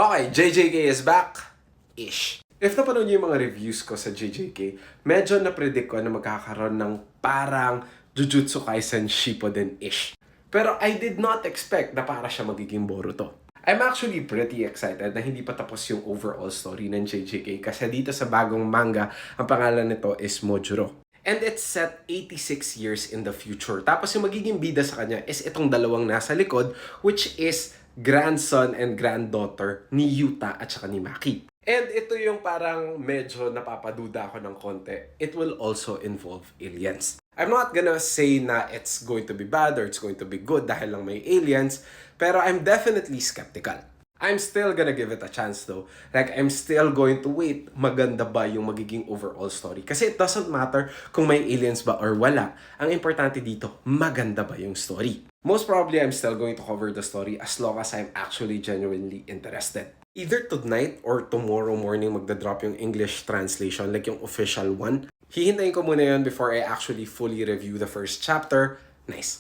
Okay, JJK is back. Ish. If napanood niyo yung mga reviews ko sa JJK, medyo na-predict ko na magkakaroon ng parang Jujutsu Kaisen Shippuden-ish. Pero I did not expect na para siya magiging Boruto. I'm actually pretty excited na hindi pa tapos yung overall story ng JJK kasi dito sa bagong manga, ang pangalan nito is Mojuro. And it's set 86 years in the future. Tapos yung magiging bida sa kanya is itong dalawang nasa likod, which is grandson and granddaughter ni Yuta at saka ni Maki. And ito yung parang medyo napapaduda ako ng konti. It will also involve aliens. I'm not gonna say na it's going to be bad or it's going to be good dahil lang may aliens, pero I'm definitely skeptical. I'm still gonna give it a chance though. Like, I'm still going to wait, maganda ba yung magiging overall story. Kasi it doesn't matter kung may aliens ba or wala. Ang importante dito, maganda ba yung story. Most probably, I'm still going to cover the story as long as I'm actually genuinely interested. Either tonight or tomorrow morning magda-drop yung English translation, like yung official one. Hihintayin ko muna yun before I actually fully review the first chapter. Nice.